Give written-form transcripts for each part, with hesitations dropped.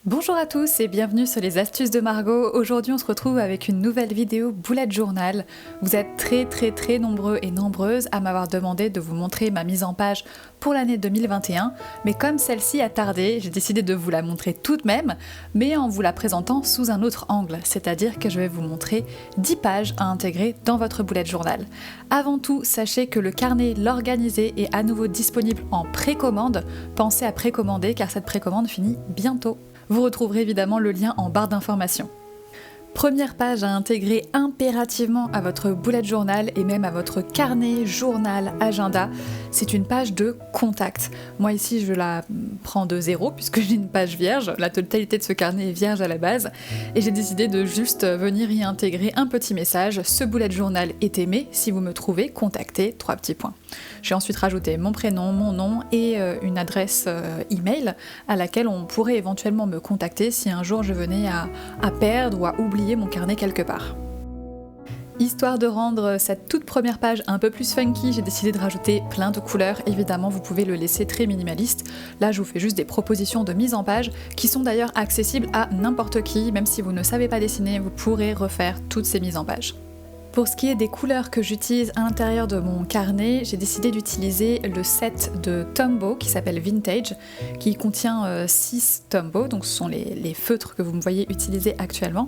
Bonjour à tous et bienvenue sur les astuces de Margot. Aujourd'hui on se retrouve avec une nouvelle vidéo bullet journal. Vous êtes très nombreux et nombreuses à m'avoir demandé de vous montrer ma mise en page pour l'année 2021, mais comme celle-ci a tardé, j'ai décidé de vous la montrer tout de même, mais en vous la présentant sous un autre angle, c'est-à-dire que je vais vous montrer 10 pages à intégrer dans votre bullet journal. Avant tout, sachez que le carnet L'Organisé est à nouveau disponible en précommande. Pensez à précommander car cette précommande finit bientôt. Vous retrouverez évidemment le lien en barre d'informations. Première page à intégrer impérativement à votre bullet journal et même à votre carnet, journal, agenda, c'est une page de contact. Moi ici je la prends de 0 puisque j'ai une page vierge, la totalité de ce carnet est vierge à la base et j'ai décidé de juste venir y intégrer un petit message. Ce bullet journal est aimé, si vous me trouvez, contactez, 3 petits points. J'ai ensuite rajouté mon prénom, mon nom et une adresse email à laquelle on pourrait éventuellement me contacter si un jour je venais à perdre ou à oublier mon carnet quelque part. Histoire de rendre cette toute première page un peu plus funky, j'ai décidé de rajouter plein de couleurs. Évidemment, vous pouvez le laisser très minimaliste. Là, je vous fais juste des propositions de mise en page qui sont d'ailleurs accessibles à n'importe qui. Même si vous ne savez pas dessiner, vous pourrez refaire toutes ces mises en page. Pour ce qui est des couleurs que j'utilise à l'intérieur de mon carnet, j'ai décidé d'utiliser le set de Tombow qui s'appelle Vintage, qui contient 6 Tombow, donc ce sont les feutres que vous me voyez utiliser actuellement,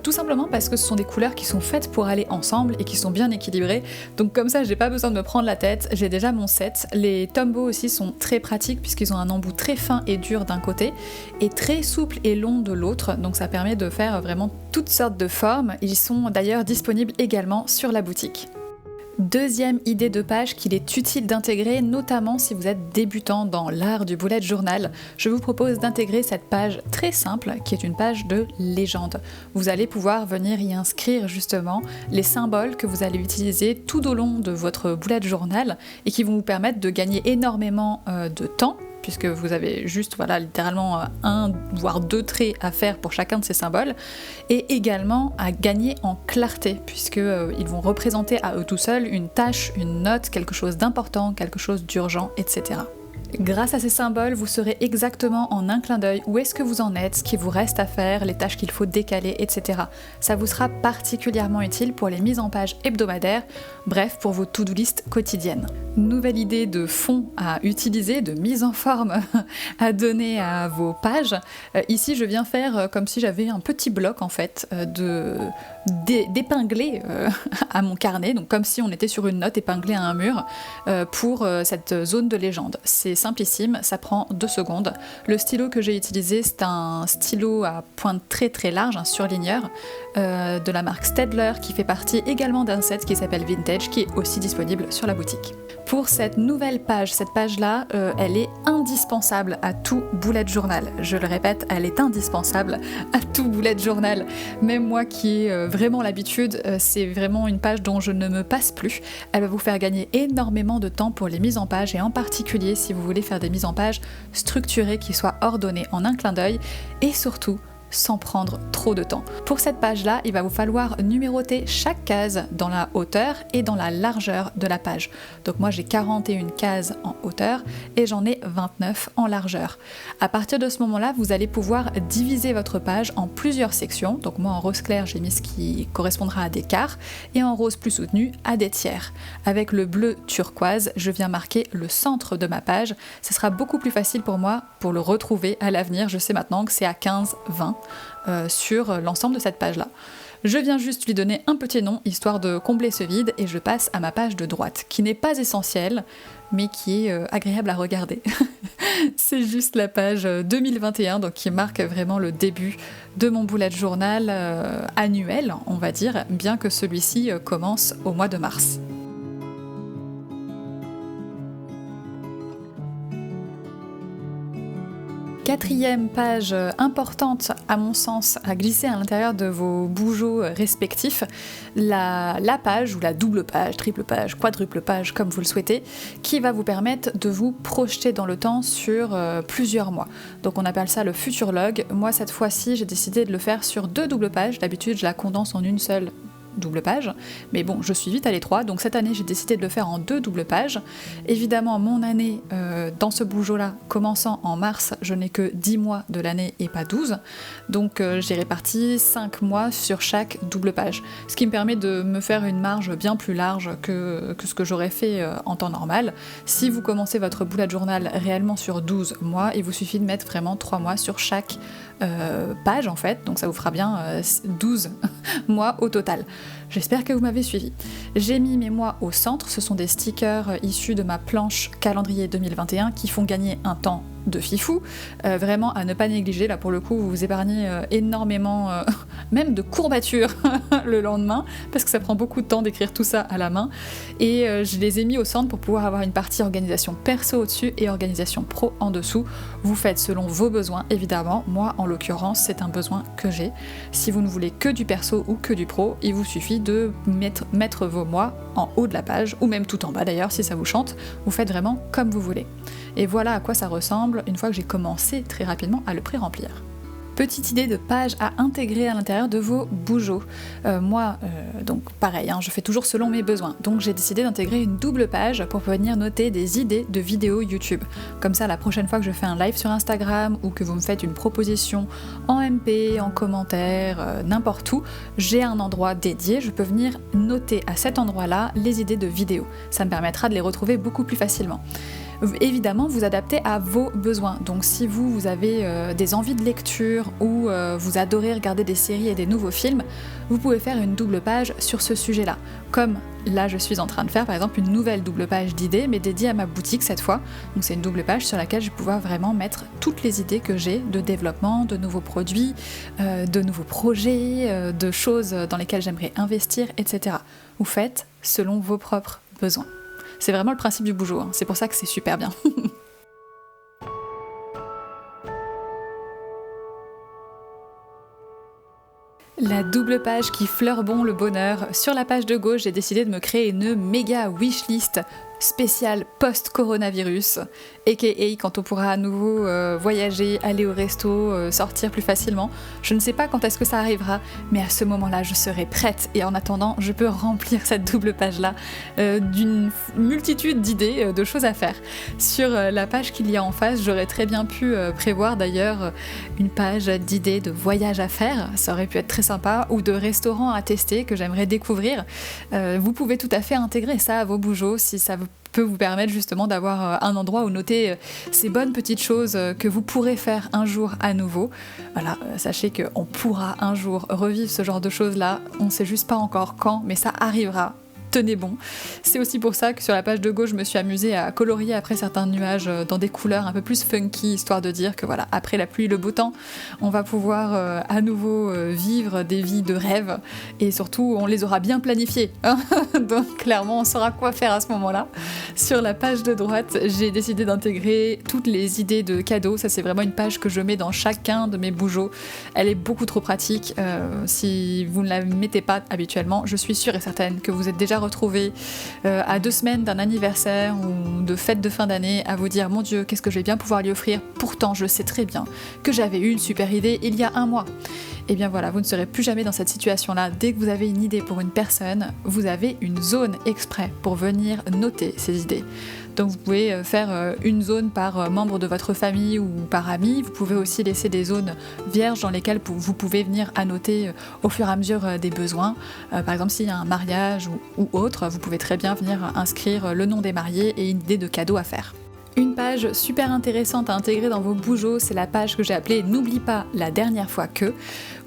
tout simplement parce que ce sont des couleurs qui sont faites pour aller ensemble et qui sont bien équilibrées, donc comme ça j'ai pas besoin de me prendre la tête, j'ai déjà mon set. Les Tombow aussi sont très pratiques puisqu'ils ont un embout très fin et dur d'un côté et très souple et long de l'autre, donc ça permet de faire vraiment toutes sortes de formes. Ils sont d'ailleurs disponibles également sur la boutique. Deuxième idée de page qu'il est utile d'intégrer, notamment si vous êtes débutant dans l'art du bullet journal, je vous propose d'intégrer cette page très simple qui est une page de légende. Vous allez pouvoir venir y inscrire justement les symboles que vous allez utiliser tout au long de votre bullet journal et qui vont vous permettre de gagner énormément de temps, puisque vous avez juste littéralement un voire 2 traits à faire pour chacun de ces symboles, et également à gagner en clarté, puisqu'ils vont représenter à eux tout seuls une tâche, une note, quelque chose d'important, quelque chose d'urgent, etc. Grâce à ces symboles, vous saurez exactement en un clin d'œil où est-ce que vous en êtes, ce qu'il vous reste à faire, les tâches qu'il faut décaler, etc. Ça vous sera particulièrement utile pour les mises en page hebdomadaires, bref, pour vos to-do list quotidiennes. Nouvelle idée de fond à utiliser, de mise en forme à donner à vos pages. Ici, je viens faire comme si j'avais un petit bloc en fait d'épingler à mon carnet, donc comme si on était sur une note épinglée à un mur pour cette zone de légende. C'est simplissime, ça prend 2 secondes. Le stylo que j'ai utilisé, c'est un stylo à pointe très large, un surligneur de la marque Staedtler qui fait partie également d'un set qui s'appelle Vintage, qui est aussi disponible sur la boutique. Pour cette nouvelle page, cette page-là, elle est indispensable à tout bullet journal. Je le répète, elle est indispensable à tout bullet journal. Même moi qui ai vraiment l'habitude, c'est vraiment une page dont je ne me passe plus. Elle va vous faire gagner énormément de temps pour les mises en page et en particulier si vous voulez faire des mises en page structurées qui soient ordonnées en un clin d'œil et surtout sans prendre trop de temps. Pour cette page-là, il va vous falloir numéroter chaque case dans la hauteur et dans la largeur de la page. Donc moi j'ai 41 cases en hauteur et j'en ai 29 en largeur. À partir de ce moment-là, vous allez pouvoir diviser votre page en plusieurs sections. Donc moi en rose clair, j'ai mis ce qui correspondra à des quarts et en rose plus soutenu à des tiers. Avec le bleu turquoise, je viens marquer le centre de ma page. Ce sera beaucoup plus facile pour moi pour le retrouver à l'avenir. Je sais maintenant que c'est à 15-20. Sur l'ensemble de cette page-là. Je viens juste lui donner un petit nom, histoire de combler ce vide, et je passe à ma page de droite, qui n'est pas essentielle, mais qui est agréable à regarder. C'est juste la page 2021, donc qui marque vraiment le début de mon bullet journal annuel, on va dire, bien que celui-ci commence au mois de mars. Quatrième page importante à mon sens à glisser à l'intérieur de vos bougeots respectifs, la page ou la double page, triple page, quadruple page comme vous le souhaitez, qui va vous permettre de vous projeter dans le temps sur plusieurs mois. Donc on appelle ça le futurologue. Moi cette fois-ci j'ai décidé de le faire sur 2 doubles pages, d'habitude je la condense en une seule double page, mais bon, je suis vite à l'étroit, donc cette année j'ai décidé de le faire en 2 doubles pages. Évidemment, mon année dans ce bougeot-là, commençant en mars, je n'ai que 10 mois de l'année et pas 12, donc j'ai réparti 5 mois sur chaque double page, ce qui me permet de me faire une marge bien plus large que ce que j'aurais fait en temps normal. Si vous commencez votre bullet journal réellement sur 12 mois, il vous suffit de mettre vraiment 3 mois sur chaque page en fait, donc ça vous fera bien 12 mois au total. J'espère que vous m'avez suivi. J'ai mis mes mois au centre, ce sont des stickers issus de ma planche calendrier 2021 qui font gagner un temps de fifou, vraiment à ne pas négliger. Là pour le coup vous vous épargnez énormément même de courbatures le lendemain, parce que ça prend beaucoup de temps d'écrire tout ça à la main, et je les ai mis au centre pour pouvoir avoir une partie organisation perso au-dessus et organisation pro en dessous. Vous faites selon vos besoins évidemment, moi en l'occurrence c'est un besoin que j'ai. Si vous ne voulez que du perso ou que du pro, il vous suffit de mettre vos mois en haut de la page, ou même tout en bas d'ailleurs si ça vous chante, vous faites vraiment comme vous voulez. Et voilà à quoi ça ressemble une fois que j'ai commencé très rapidement à le pré-remplir. Petite idée de page à intégrer à l'intérieur de vos bougeots. Donc pareil, je fais toujours selon mes besoins. Donc j'ai décidé d'intégrer une double page pour venir noter des idées de vidéos YouTube. Comme ça, la prochaine fois que je fais un live sur Instagram ou que vous me faites une proposition en MP, en commentaire, n'importe où, j'ai un endroit dédié, je peux venir noter à cet endroit-là les idées de vidéos. Ça me permettra de les retrouver beaucoup plus facilement. Évidemment, vous adaptez à vos besoins. Donc si vous avez des envies de lecture ou vous adorez regarder des séries et des nouveaux films, vous pouvez faire une double page sur ce sujet-là. Comme là, je suis en train de faire par exemple une nouvelle double page d'idées, mais dédiée à ma boutique cette fois. Donc c'est une double page sur laquelle je vais pouvoir vraiment mettre toutes les idées que j'ai de développement, de nouveaux produits, de nouveaux projets, de choses dans lesquelles j'aimerais investir, etc. Vous faites selon vos propres besoins. C'est vraiment le principe du bougeot, c'est pour ça que c'est super bien. La double page qui fleure bon le bonheur. Sur la page de gauche, j'ai décidé de me créer une méga wishlist spéciale post-coronavirus, aka quand on pourra à nouveau voyager, aller au resto, sortir plus facilement. Je ne sais pas quand est-ce que ça arrivera, mais à ce moment-là, je serai prête. Et en attendant, je peux remplir cette double page-là d'une multitude d'idées, de choses à faire. Sur la page qu'il y a en face, j'aurais très bien pu prévoir d'ailleurs une page d'idées de voyages à faire. Ça aurait pu être très sympa, ou de restaurants à tester que j'aimerais découvrir. Vous pouvez tout à fait intégrer ça à vos bougeots si ça peut vous permettre justement d'avoir un endroit où noter ces bonnes petites choses que vous pourrez faire un jour à nouveau. Voilà, sachez qu'on pourra un jour revivre ce genre de choses-là, on ne sait juste pas encore quand, mais ça arrivera. Tenez bon. C'est aussi pour ça que sur la page de gauche, je me suis amusée à colorier après certains nuages dans des couleurs un peu plus funky, histoire de dire que voilà, après la pluie et le beau temps, on va pouvoir à nouveau vivre des vies de rêve, et surtout on les aura bien planifiées, hein. Donc clairement on saura quoi faire à ce moment-là. Sur la page de droite, j'ai décidé d'intégrer toutes les idées de cadeaux. Ça c'est vraiment une page que je mets dans chacun de mes bougeots. Elle est beaucoup trop pratique. Si vous ne la mettez pas habituellement, je suis sûre et certaine que vous êtes déjà retrouver à 2 semaines d'un anniversaire ou de fête de fin d'année à vous dire mon Dieu, qu'est-ce que je vais bien pouvoir lui offrir, pourtant je sais très bien que j'avais eu une super idée il y a un mois. Et bien voilà, vous ne serez plus jamais dans cette situation-là. Dès que vous avez une idée pour une personne, vous avez une zone exprès pour venir noter ces idées. Donc vous pouvez faire une zone par membre de votre famille ou par ami. Vous pouvez aussi laisser des zones vierges dans lesquelles vous pouvez venir annoter au fur et à mesure des besoins. Par exemple, s'il y a un mariage ou autre, vous pouvez très bien venir inscrire le nom des mariés et une idée de cadeau à faire. Une page super intéressante à intégrer dans vos bougeots, c'est la page que j'ai appelée « N'oublie pas la dernière fois que »,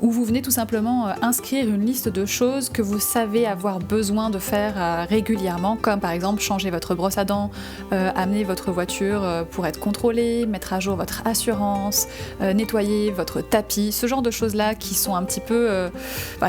où vous venez tout simplement inscrire une liste de choses que vous savez avoir besoin de faire régulièrement, comme par exemple changer votre brosse à dents, amener votre voiture pour être contrôlée, mettre à jour votre assurance, nettoyer votre tapis, ce genre de choses-là qui sont un petit peu...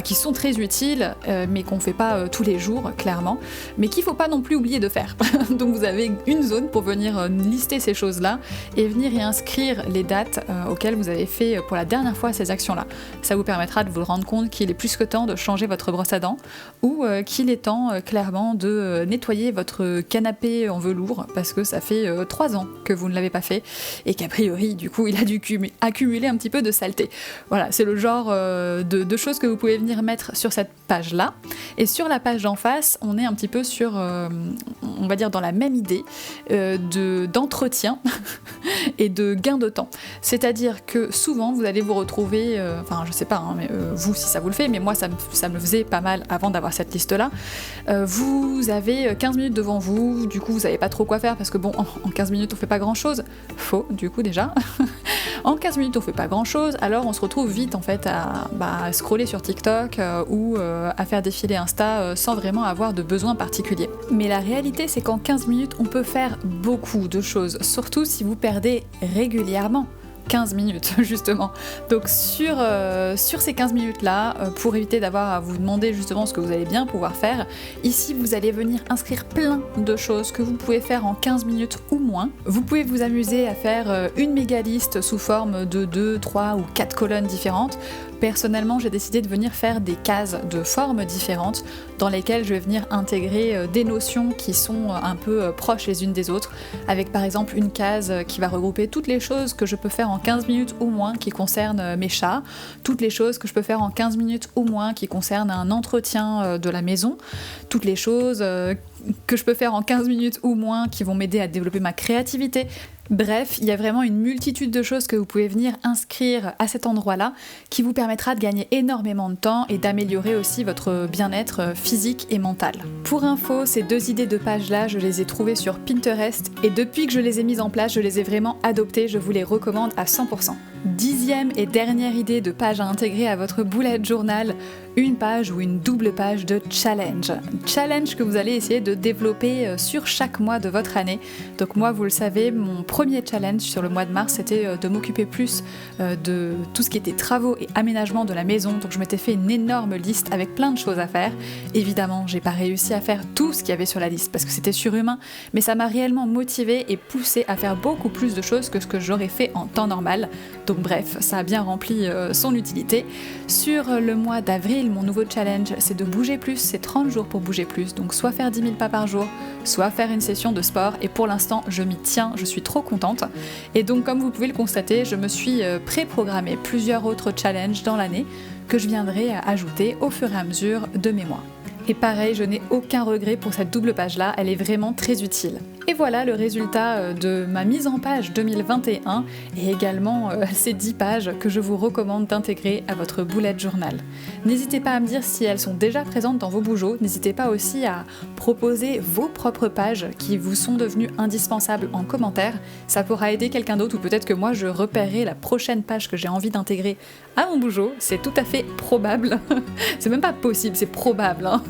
qui sont très utiles, mais qu'on ne fait pas tous les jours, clairement, mais qu'il ne faut pas non plus oublier de faire. Donc vous avez une zone pour venir lister ces choses-là et venir y inscrire les dates auxquelles vous avez fait pour la dernière fois ces actions-là. Ça vous permettra de vous rendre compte qu'il est plus que temps de changer votre brosse à dents ou qu'il est temps clairement de nettoyer votre canapé en velours parce que ça fait 3 ans que vous ne l'avez pas fait et qu'a priori du coup il a dû accumuler un petit peu de saleté. Voilà, c'est le genre de choses que vous pouvez venir mettre sur cette page-là. Et sur la page d'en face, on est un petit peu sur, on va dire dans la même idée d'entretien et de gain de temps. C'est-à-dire que souvent vous allez vous retrouver, enfin je sais pas, hein, mais vous si ça vous le fait, mais moi ça me le faisait pas mal avant d'avoir cette liste-là. Vous avez 15 minutes devant vous, du coup vous savez pas trop quoi faire parce que bon, en 15 minutes on fait pas grand-chose. Faux, du coup déjà. En 15 minutes on fait pas grand chose, alors on se retrouve vite en fait à scroller sur TikTok ou à faire défiler Insta sans vraiment avoir de besoin particulier. Mais la réalité c'est qu'en 15 minutes on peut faire beaucoup de choses, surtout si vous perdez régulièrement. 15 minutes justement. Donc sur ces 15 minutes là, pour éviter d'avoir à vous demander justement ce que vous allez bien pouvoir faire, ici vous allez venir inscrire plein de choses que vous pouvez faire en 15 minutes ou moins. Vous pouvez vous amuser à faire une méga liste sous forme de 2, 3 ou 4 colonnes différentes. Personnellement, j'ai décidé de venir faire des cases de formes différentes dans lesquelles je vais venir intégrer des notions qui sont un peu proches les unes des autres, avec par exemple une case qui va regrouper toutes les choses que je peux faire en 15 minutes ou moins qui concernent mes chats, toutes les choses que je peux faire en 15 minutes ou moins qui concernent un entretien de la maison, toutes les choses que je peux faire en 15 minutes ou moins qui vont m'aider à développer ma créativité. Bref, il y a vraiment une multitude de choses que vous pouvez venir inscrire à cet endroit-là qui vous permettra de gagner énormément de temps et d'améliorer aussi votre bien-être physique et mental. Pour info, ces 2 idées de pages-là, je les ai trouvées sur Pinterest et depuis que je les ai mises en place, je les ai vraiment adoptées, je vous les recommande à 100%. 10e et dernière idée de page à intégrer à votre bullet journal, une page ou une double page de challenge. Challenge que vous allez essayer de développer sur chaque mois de votre année. Donc moi, vous le savez, mon premier challenge sur le mois de mars, c'était de m'occuper plus de tout ce qui était travaux et aménagement de la maison. Donc je m'étais fait une énorme liste avec plein de choses à faire. Évidemment, j'ai pas réussi à faire tout ce qu'il y avait sur la liste parce que c'était surhumain, mais ça m'a réellement motivée et poussée à faire beaucoup plus de choses que ce que j'aurais fait en temps normal. Donc bref, ça a bien rempli son utilité. Sur le mois d'avril, mon nouveau challenge, c'est de bouger plus, c'est 30 jours pour bouger plus. Donc soit faire 10 000 pas par jour, soit faire une session de sport. Et pour l'instant, je m'y tiens, je suis trop contente. Et donc comme vous pouvez le constater, je me suis pré-programmé plusieurs autres challenges dans l'année que je viendrai ajouter au fur et à mesure de mes mois. Et pareil, je n'ai aucun regret pour cette double page-là, elle est vraiment très utile. Et voilà le résultat de ma mise en page 2021 et également ces 10 pages que je vous recommande d'intégrer à votre bullet journal. N'hésitez pas à me dire si elles sont déjà présentes dans vos bougeots, n'hésitez pas aussi à proposer vos propres pages qui vous sont devenues indispensables en commentaire, ça pourra aider quelqu'un d'autre ou peut-être que moi je repérerai la prochaine page que j'ai envie d'intégrer à mon bougeot, c'est tout à fait probable, c'est même pas possible, c'est probable. Hein.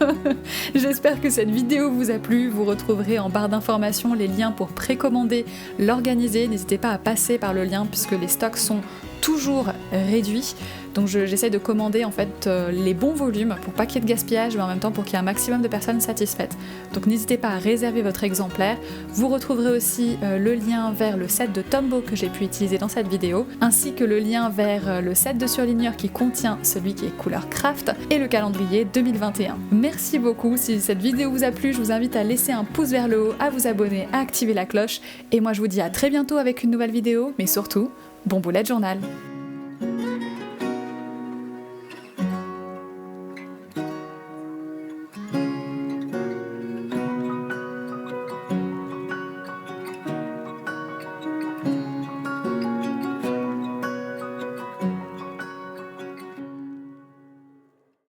J'espère que cette vidéo vous a plu, vous retrouverez en barre d'informations les liens pour précommander, l'organiser, n'hésitez pas à passer par le lien puisque les stocks sont toujours réduits. Donc j'essaie de commander en fait les bons volumes pour pas qu'il y ait de gaspillage mais en même temps pour qu'il y ait un maximum de personnes satisfaites. Donc n'hésitez pas à réserver votre exemplaire. Vous retrouverez aussi le lien vers le set de Tombow que j'ai pu utiliser dans cette vidéo, ainsi que le lien vers le set de surligneur qui contient celui qui est couleur craft et le calendrier 2021. Merci beaucoup, si cette vidéo vous a plu, je vous invite à laisser un pouce vers le haut, à vous abonner, à activer la cloche et moi je vous dis à très bientôt avec une nouvelle vidéo, mais surtout, bon bullet journal!